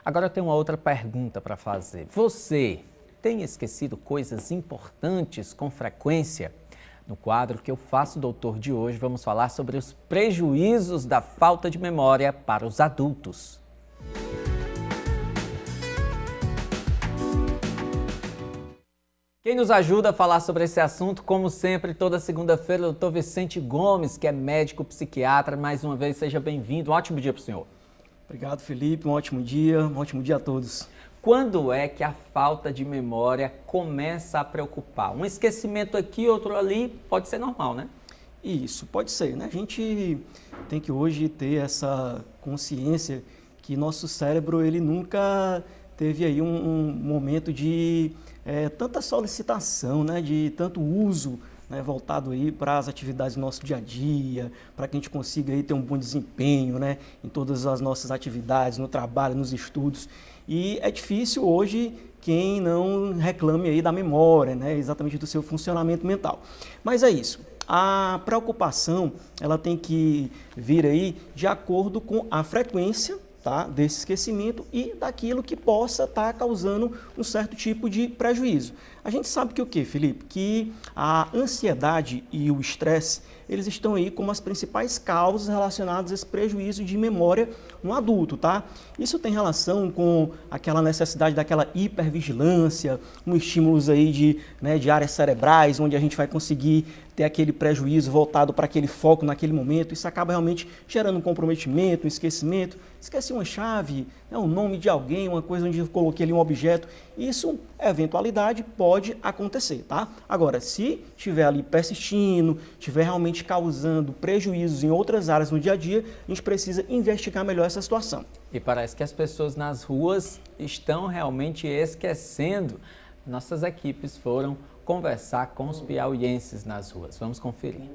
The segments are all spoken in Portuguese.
Agora eu tenho uma outra pergunta para fazer. Você tem esquecido coisas importantes com frequência? No quadro que eu faço, doutor, de hoje, vamos falar sobre os prejuízos da falta de memória para os adultos. Quem nos ajuda a falar sobre esse assunto, como sempre, toda segunda-feira, o Dr. Vicente Gomes, que é médico psiquiatra. Mais uma vez, seja bem-vindo. Um ótimo dia para o senhor. Obrigado, Felipe. Um ótimo dia a todos. Quando é que a falta de memória começa a preocupar? Um esquecimento aqui, outro ali, pode ser normal, né? Isso, pode ser, né? A gente tem que hoje ter essa consciência que nosso cérebro, ele nunca teve aí um momento de tanta solicitação, né? De tanto uso, né, voltado aí para as atividades do nosso dia a dia, para que a gente consiga aí ter um bom desempenho, né, em todas as nossas atividades, no trabalho, nos estudos. E é difícil hoje quem não reclame aí da memória, né, exatamente do seu funcionamento mental. Mas é isso. A preocupação, ela tem que vir aí de acordo com a frequência, tá, desse esquecimento e daquilo que possa estar causando um certo tipo de prejuízo. A gente sabe que o quê, Felipe? Que a ansiedade e o estresse, eles estão aí como as principais causas relacionadas a esse prejuízo de memória no adulto, tá? Isso tem relação com aquela necessidade daquela hipervigilância, estímulos aí de áreas cerebrais, onde a gente vai conseguir ter aquele prejuízo voltado para aquele foco naquele momento. Isso acaba realmente gerando um comprometimento, um esquecimento. Esqueci uma chave, né, o nome de alguém, uma coisa onde eu coloquei ali um objeto. Isso, eventualidade, pode acontecer, tá? Agora, se estiver ali persistindo, estiver realmente causando prejuízos em outras áreas no dia a dia, a gente precisa investigar melhor essa situação. E parece que as pessoas nas ruas estão realmente esquecendo. Nossas equipes foram conversar com os piauienses nas ruas. Vamos conferir.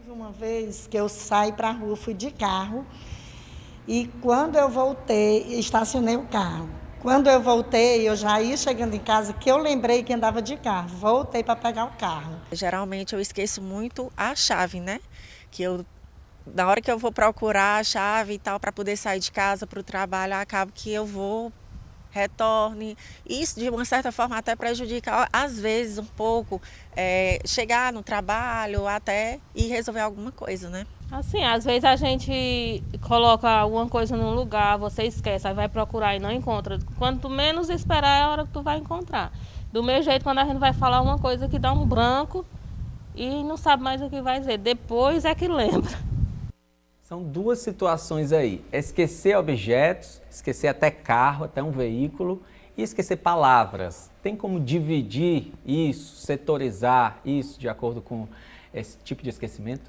Uma vez que eu saí para a rua, fui de carro e quando eu voltei, estacionei o carro. Quando eu voltei, eu já ia chegando em casa que eu lembrei que andava de carro. Voltei para pegar o carro. Geralmente eu esqueço muito a chave, né? Na hora que eu vou procurar a chave e tal para poder sair de casa para o trabalho, acabo que eu vou retorne. Isso, de uma certa forma, até prejudica, às vezes, um pouco, chegar no trabalho até e resolver alguma coisa, né? Assim, às vezes a gente coloca alguma coisa num lugar, você esquece, aí vai procurar e não encontra. Quanto menos esperar, é a hora que tu vai encontrar. Do meu jeito, quando a gente vai falar uma coisa que dá um branco e não sabe mais o que vai dizer, depois é que lembra. São duas situações aí, esquecer objetos, esquecer até carro, até um veículo e esquecer palavras. Tem como dividir isso, setorizar isso de acordo com esse tipo de esquecimento?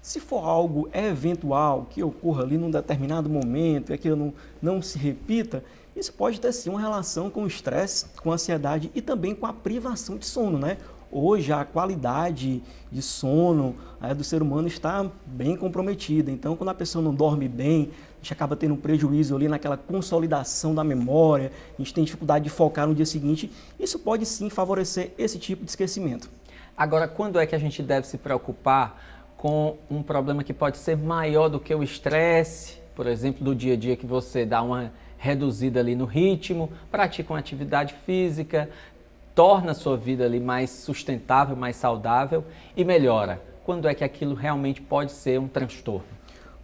Se for algo eventual, que ocorra ali num determinado momento e aquilo não se repita, isso pode ter sim uma relação com o estresse, com a ansiedade e também com a privação de sono, né? Hoje a qualidade de sono do ser humano está bem comprometida, então quando a pessoa não dorme bem, a gente acaba tendo um prejuízo ali naquela consolidação da memória, a gente tem dificuldade de focar no dia seguinte, isso pode sim favorecer esse tipo de esquecimento. Agora, quando é que a gente deve se preocupar com um problema que pode ser maior do que o estresse, por exemplo, do dia a dia que você dá uma reduzida ali no ritmo, pratica uma atividade física, torna a sua vida ali mais sustentável, mais saudável e melhora? Quando é que aquilo realmente pode ser um transtorno?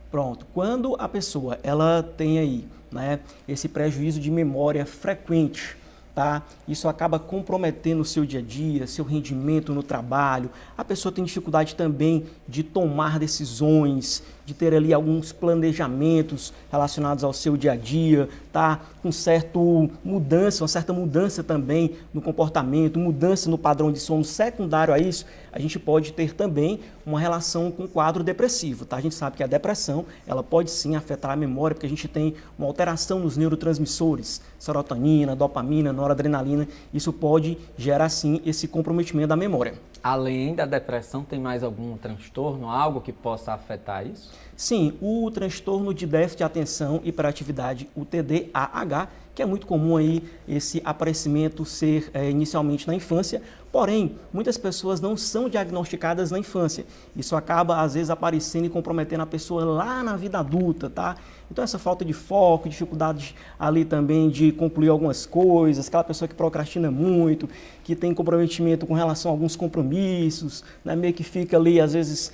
Pronto, quando a pessoa ela tem aí, né, esse prejuízo de memória frequente, tá? Isso acaba comprometendo o seu dia a dia, seu rendimento no trabalho. A pessoa tem dificuldade também de tomar decisões, de ter ali alguns planejamentos relacionados ao seu dia a dia, tá? Com uma certa mudança também no comportamento, mudança no padrão de sono. Secundário a isso, a gente pode ter também uma relação com o quadro depressivo, tá? A gente sabe que a depressão, ela pode sim afetar a memória, porque a gente tem uma alteração nos neurotransmissores, serotonina, dopamina, noradrenalina, isso pode gerar sim esse comprometimento da memória. Além da depressão, tem mais algum transtorno, algo que possa afetar isso? Sim, o transtorno de déficit de atenção e hiperatividade, o TDAH, que que é muito comum aí esse aparecimento ser inicialmente na infância, porém, muitas pessoas não são diagnosticadas na infância. Isso acaba, às vezes, aparecendo e comprometendo a pessoa lá na vida adulta, tá? Então, essa falta de foco, dificuldade ali também de concluir algumas coisas, aquela pessoa que procrastina muito, que tem comprometimento com relação a alguns compromissos, né? Meio que fica ali, às vezes,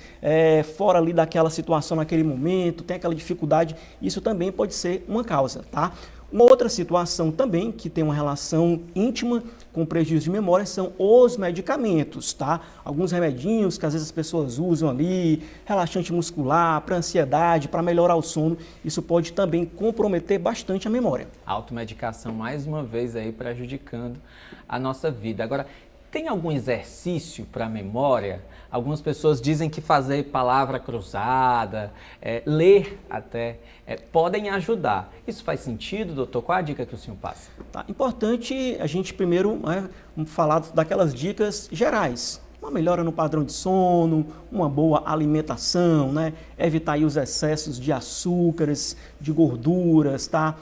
fora ali daquela situação naquele momento, tem aquela dificuldade, isso também pode ser uma causa, tá? Uma outra situação também que tem uma relação íntima com prejuízo de memória são os medicamentos, tá? Alguns remedinhos que às vezes as pessoas usam ali, relaxante muscular, para ansiedade, para melhorar o sono, isso pode também comprometer bastante a memória. A automedicação, mais uma vez, aí prejudicando a nossa vida. Agora, tem algum exercício para a memória? Algumas pessoas dizem que fazer palavra cruzada, ler até, podem ajudar. Isso faz sentido, doutor? Qual a dica que o senhor passa? Tá, importante a gente primeiro falar daquelas dicas gerais. Uma melhora no padrão de sono, uma boa alimentação, né? Evitar aí os excessos de açúcares, de gorduras, tá?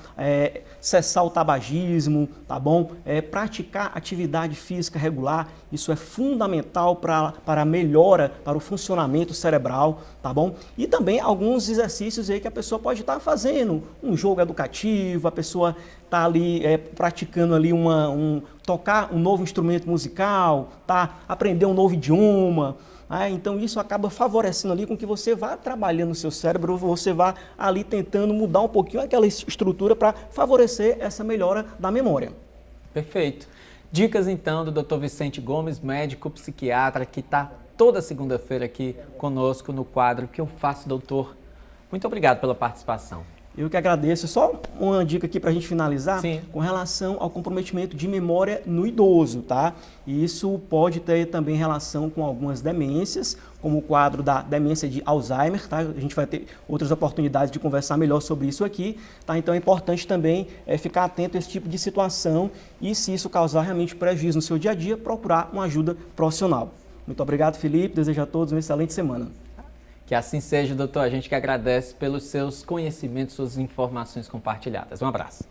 Cessar o tabagismo, tá bom? Praticar atividade física regular, isso é fundamental para a melhora, para o funcionamento cerebral, tá bom? E também alguns exercícios aí que a pessoa pode estar fazendo, um jogo educativo, a pessoa está ali praticando ali tocar um novo instrumento musical, tá? Aprender um novo idioma. Então isso acaba favorecendo ali com que você vá trabalhando o seu cérebro, você vá ali tentando mudar um pouquinho aquela estrutura para favorecer essa melhora da memória. Perfeito. Dicas então do Dr. Vicente Gomes, médico psiquiatra, que está toda segunda-feira aqui conosco no quadro Que Eu Faço, Doutor. Muito obrigado pela participação. Eu que agradeço. Só uma dica aqui para a gente finalizar. Sim. Com relação ao comprometimento de memória no idoso, tá? E isso pode ter também relação com algumas demências, como o quadro da demência de Alzheimer, tá? A gente vai ter outras oportunidades de conversar melhor sobre isso aqui, tá? Então é importante também ficar atento a esse tipo de situação e, se isso causar realmente prejuízo no seu dia a dia, procurar uma ajuda profissional. Muito obrigado, Felipe. Desejo a todos uma excelente semana. Que assim seja, doutor. A gente que agradece pelos seus conhecimentos, suas informações compartilhadas. Um abraço.